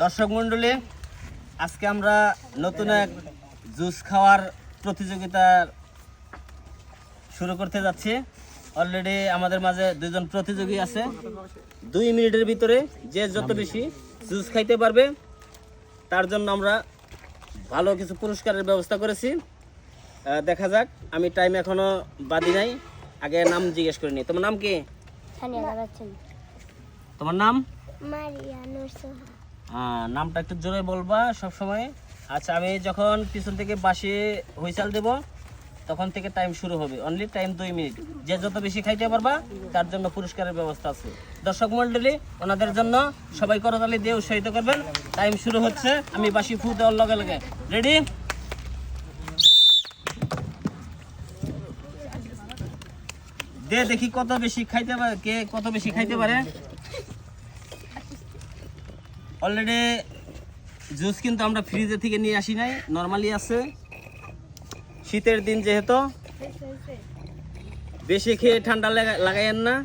দর্শক মণ্ডলী, আজকে আমরা নতুন এক জুস খাওয়ার প্রতিযোগিতা শুরু করতে যাচ্ছি। অলরেডি আমাদের মাঝে দুইজন প্রতিযোগী আছে। 2 মিনিটের ভিতরে যে যত বেশি জুস খাইতে পারবে তার জন্য আমরা ভালো কিছু পুরস্কারের ব্যবস্থা করেছি। দেখা যাক, আমি টাইম এখনো বাদি নাই, আগে নাম জিজ্ঞেস করিনি। তোমার নাম কি? তোমার নাম? নামটা একটু জোরে বলবা সব সময়। আচ্ছা, আমি যখন পিছন থেকে বাঁশি হুইসাল দেব তখন থেকে টাইম শুরু হবে। Only time 2 minute. যে যত বেশি খাইতে পারবা তার জন্য পুরস্কারের ব্যবস্থা আছে। দর্শক মণ্ডলী, ওনাদের জন্য সবাই করতালি দিয়ে উৎসাহিত করবেন। টাইম শুরু হচ্ছে, আমি বাঁশি ফু দেওয়ার লগে লগে। রেডি? দে দেখি কত বেশি খাইতে পারে, কে কত বেশি খাইতে পারে। অলরেডি জুস কিন্তু আমরা ফ্রিজে থেকে নিয়ে আসি নাই, নর্মালি আছে। শীতের দিন যেহেতু, বেশি খেয়ে ঠান্ডা লাগাইয়েন না।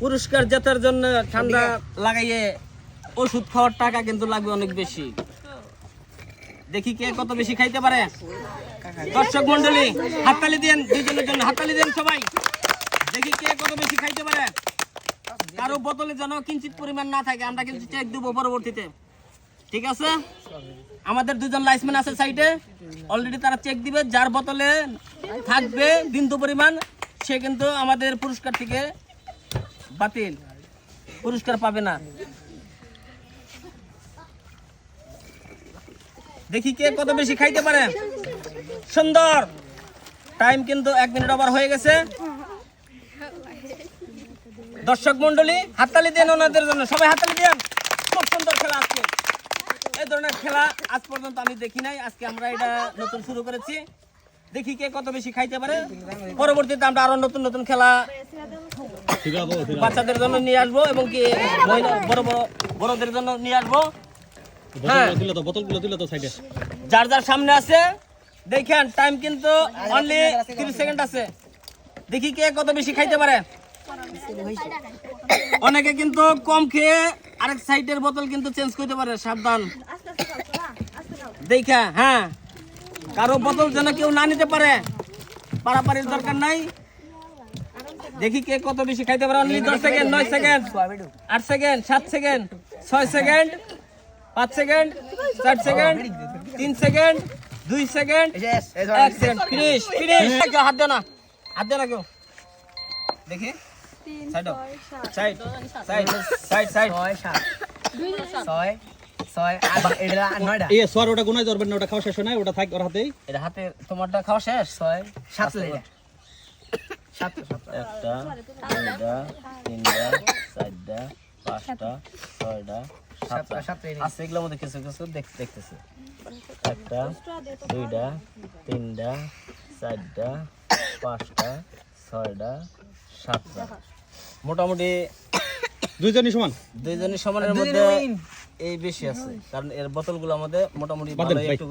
পুরস্কার জেতার জন্য ঠান্ডা লাগাইয়ে ওষুধ খাওয়ার টাকা কিন্তু লাগবে অনেক বেশি। দেখি কে কত বেশি খাইতে পারে। দর্শক মন্ডলী, হাততালি দেন দুইজনের জন্য, হাততালি দেন সবাই। দেখি কে কত বেশি খাইতে পারে। কারো বোতলে যেন কিঞ্চিত পরিমাণ না থাকে, আমরা কিন্তু চেক দেবো পরবর্তীতে। ঠিক আছে? আমাদের দুজন লাইসম্যান আছে সাইডে, অলরেডি তারা চেক দিবে। যার বোতলে থাকবে বিন্দু পরিমাণ সে কিন্তু আমাদের পুরস্কার থেকে বাতিল, পুরস্কার পাবে না। দেখি কে কত বেশি খাইতে পারে। সুন্দর। টাইম কিন্তু 1 মিনিট ওভার হয়ে গেছে। দর্শক মন্ডলী, হাততালি দেন ওনাদের জন্য, সবাই হাততালি দেন। খুব সুন্দর খেলা আজকে। এই ধরনের খেলা আজ পর্যন্ত আমি দেখি নাই, আজকে আমরা এটা নতুন শুরু করেছি। দেখি কে কত বেশি খাইতে পারে। পরবর্তীতে আমরা আরো নতুন নতুন খেলা বাচ্চাদের জন্য নিয়ে আসবো এবং কি বড়দের জন্য নিয়ে আসবো। যার যার সামনে আছে দেখেন, টাইম কিন্তু অনলি 30 সেকেন্ড আছে। দেখি কে কত বেশি খাইতে পারে। অনেকে কিন্তু কম খেয়ে আরেক সাইডের বোতল কিন্তু চেঞ্জ করতে পারে, সাবধান। দেখা, হ্যাঁ, কারো বোতল যেন কেউ না নিতে পারে, পারাপারির দরকার নাই। দেখি কে কত বেশি খাইতে পারে। Only 10 second, 9 second, 8 second, 7 second, 6 second, 5 second, 4 second, 3 second, 2 second, 1 second. Finish, finish. হাত দেও না, হাত দেও না কেউ। দেখি side side side side side 6 এটা 9টা। এই সর ওটা গুনাই ধরবেন না, ওটা খাওয়া শেষ হয় না, ওটা থাক ওর হাতেই। এটা হাতে তোমারটা খাওয়া শেষ। 6 7 7 একটা, দুইটা, তিনটা, চারটা, পাঁচটা, ছয়টা, সাতটা। আছে এগুলোর মধ্যে কিছু কিছু দেখতেছি। একটা, দুইটা, তিনটা, চারটা, পাঁচটা, ছয়টা, সাতটা। মোটামুটি দুইজনই সমানের মধ্যে এই বেশি আছে, কারণ এর বোতলগুলো আমাদের মোটামুটি ভালো একটু